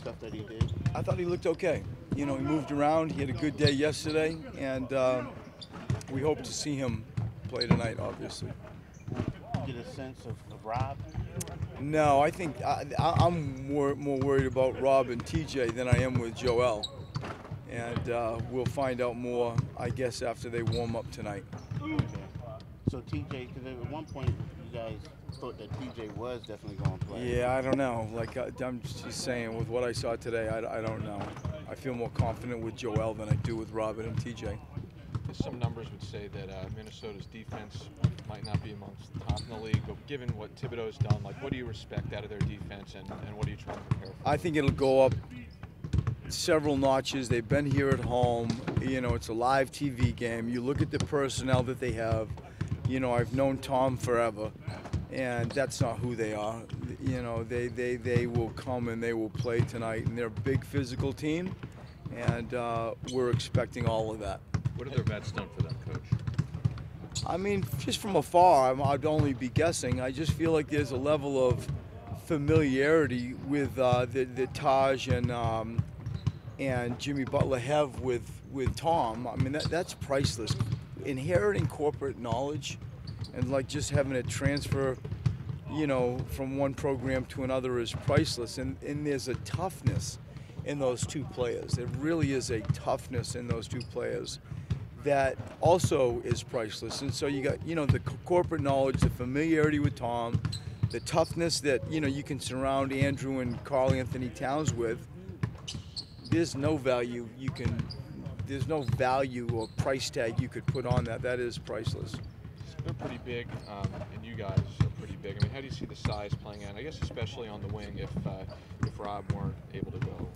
stuff that he did? I thought he looked okay. You know, he moved around. He had a good day yesterday, and we hope to see him play tonight, obviously. Get a sense of Rob? No, I think I'm more worried about Rob and TJ than I am with Joel. And we'll find out more, I guess, after they warm up tonight. Okay. So TJ, because at one point you guys thought that TJ was definitely going to play. Yeah, I don't know. Like I'm just saying, with what I saw today, I don't know. I feel more confident with Joel than I do with Robert and TJ. Some numbers would say that Minnesota's defense might not be amongst the top in the league, but given what Thibodeau's done, like, what do you respect out of their defense, and what are you trying to prepare for? I think it'll go up several notches. They've been here at home. You know, it's a live TV game. You look at the personnel that they have. You know, I've known Tom forever, and that's not who they are. You know, they will come and they will play tonight, and they're a big physical team, and we're expecting all of that. What have their vets done for them, Coach? I mean, just from afar, I'd only be guessing. I just feel like there's a level of familiarity with that Taj and Jimmy Butler have with Tom. I mean, that's priceless. Inheriting corporate knowledge and like just having it transfer, you know, from one program to another is priceless. And there's a toughness in those two players. There really is a toughness in those two players that also is priceless. And so you got, you know, the corporate knowledge, the familiarity with Tom, the toughness that, you know, you can surround Andrew and Karl Anthony Towns with. There's no value there's no value or price tag you could put on that. That is priceless. They're pretty big, and you guys are pretty big. I mean, how do you see the size playing out? I guess especially on the wing if Rob weren't able to go.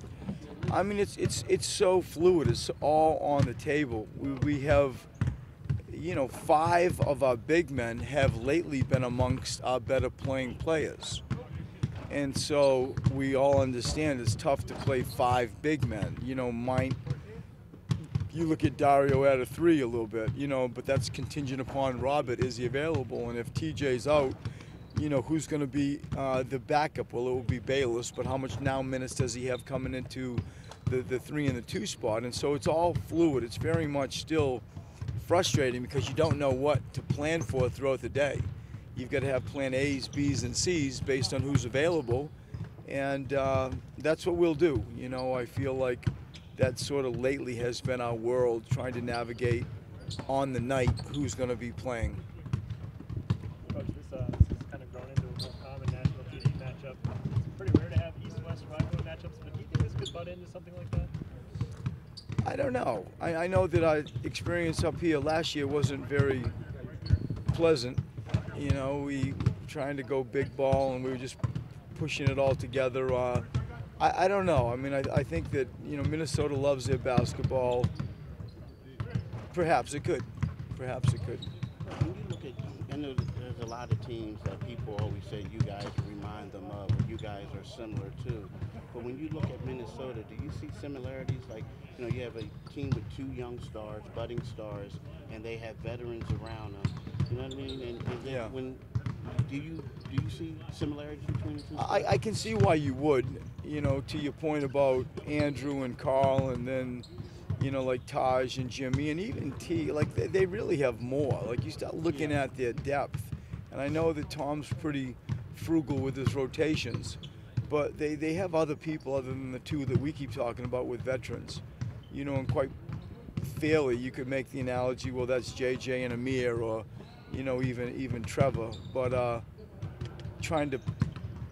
I mean, it's so fluid. It's all on the table. We have, you know, 5 of our big men have lately been amongst our better playing players. And so we all understand it's tough to play 5 big men. You know, you look at Dario at a 3 a little bit, you know, but that's contingent upon Robert. Is he available? And if TJ's out, you know, who's going to be the backup? Well, it will be Bayless, but how much minutes does he have coming into the 3 and the 2 spot? And so it's all fluid. It's very much still frustrating because you don't know what to plan for throughout the day. You've got to have plan A's, B's, and C's based on who's available, and that's what we'll do. You know, I feel like that sort of lately has been our world, trying to navigate on the night who's going to be playing. Coach, this has kind of grown into a more common national TV matchup. It's pretty rare to have East-West rivalry matchups, but do you think this could butt into something like that? I don't know. I know that our experience up here last year wasn't very pleasant. You know, we trying to go big ball and we were just pushing it all together. I don't know. I mean, I think that, you know, Minnesota loves their basketball. Perhaps it could. Perhaps it could. When you look at, I know there's a lot of teams that people always say you guys remind them of, or you guys are similar to. But when you look at Minnesota, do you see similarities? Like, you know, you have a team with 2 young stars, budding stars, and they have veterans around them. You know what I mean? And then yeah. Do you see similarities between the two? I can see why you would. You know, to your point about Andrew and Karl, and then, you know, like Taj and Jimmy, and even T. Like they really have more. Like you start looking at their depth, and I know that Tom's pretty frugal with his rotations, but they have other people other than the 2 that we keep talking about with veterans. You know, and quite fairly, you could make the analogy, well, that's JJ and Amir, or, you know, even Trevor. But trying to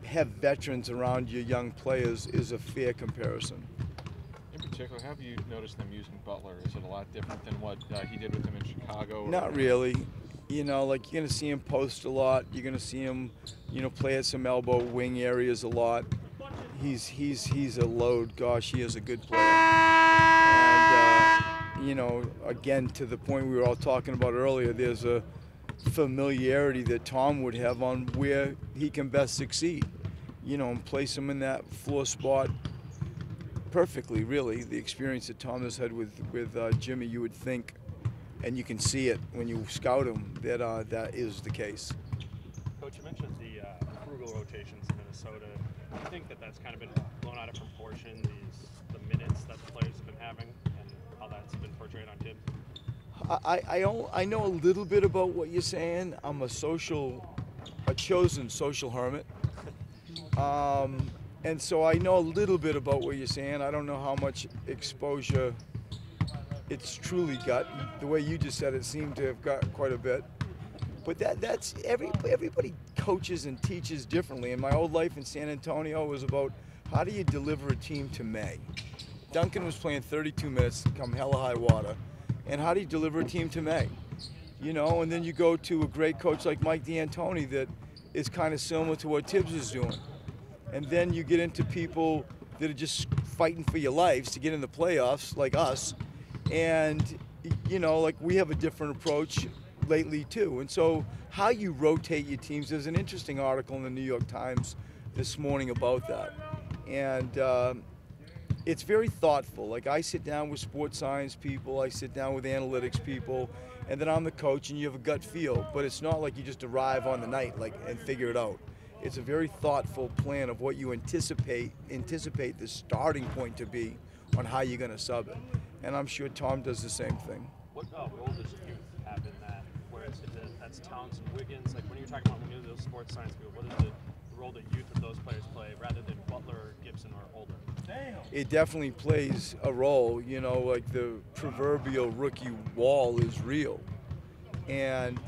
have veterans around your young players is a fair comparison. In particular, have you noticed them using Butler? Is it a lot different than what he did with him in Chicago? Not really. You know, like you're going to see him post a lot. You're going to see him, you know, play at some elbow wing areas a lot. He's a load. Gosh, he is a good player. And, you know, again, to the point we were all talking about earlier, there's a familiarity that Tom would have on where he can best succeed. You know, and place him in that floor spot perfectly, really. The experience that Tom has had with Jimmy, you would think, and you can see it when you scout him, that that is the case. Coach, you mentioned the frugal rotations in Minnesota. you think that that's kind of been blown out of proportion, the minutes that the players have been having, and how that's been portrayed on Tibbs? I know a little bit about what you're saying. I'm a chosen social hermit. And so I know a little bit about what you're saying. I don't know how much exposure it's truly got. The way you just said it seemed to have got quite a bit. But that's everybody coaches and teaches differently. In my old life in San Antonio, it was about how do you deliver a team to May. Duncan was playing 32 minutes, come hella high water. And how do you deliver a team to May? You know, and then you go to a great coach like Mike D'Antoni that is kind of similar to what Tibbs is doing. And then you get into people that are just fighting for your lives to get in the playoffs, like us. And, you know, like we have a different approach lately too. And so how you rotate your teams, there's an interesting article in the New York Times this morning about that. And it's very thoughtful. Like I sit down with sports science people, I sit down with analytics people, and then I'm the coach and you have a gut feel. But it's not like you just arrive on the night and figure it out. It's a very thoughtful plan of what you anticipate the starting point to be on how you're going to sub it. And I'm sure Tom does the same thing. What role does youth have in that? That's Towns and Wiggins. Like when you're talking about when you're those sports science people, what is the role that youth of those players play rather than Butler, Gibson, or older? It definitely plays a role. You know, like the proverbial rookie wall is real. And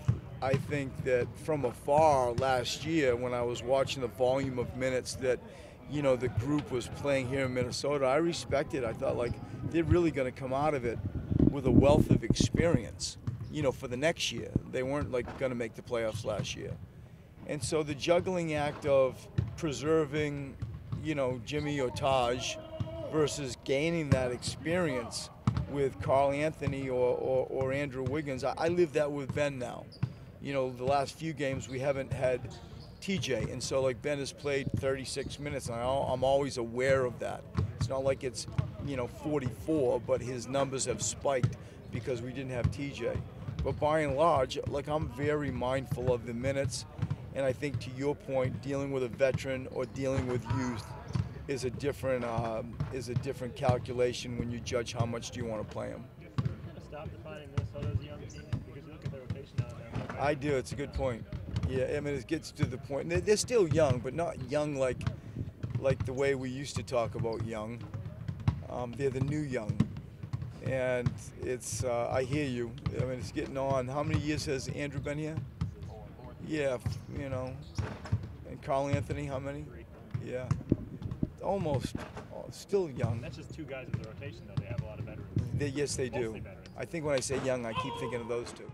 I think that from afar last year when I was watching the volume of minutes that, you know, the group was playing here in Minnesota, I respected. I thought, like, they're really going to come out of it with a wealth of experience, you know, for the next year. They weren't, like, going to make the playoffs last year. And so the juggling act of preserving, you know, Jimmy or Taj versus gaining that experience with Carl Anthony or Andrew Wiggins, I live that with Ben now. You know, the last few games we haven't had TJ, and so like Ben has played 36 minutes, and I'm always aware of that. It's not like it's, you know, 44, but his numbers have spiked because we didn't have TJ. But by and large, like I'm very mindful of the minutes, and I think to your point, dealing with a veteran or dealing with youth is a different calculation when you judge how much do you want to play them. You're going to stop defining Minnesota as a young team because you look at the rotation out there. I do. It's a good point. Yeah, I mean, it gets to the point. They're still young, but not young like the way we used to talk about young. They're the new young, and it's. I hear you. I mean, it's getting on. How many years has Andrew been here? Yeah, you know. And Carl Anthony, how many? 3. Yeah, almost. Still young. That's just 2 guys in the rotation, though. They have a lot of veterans. Yes, they do. Mostly veterans. I think when I say young, I keep thinking of those 2.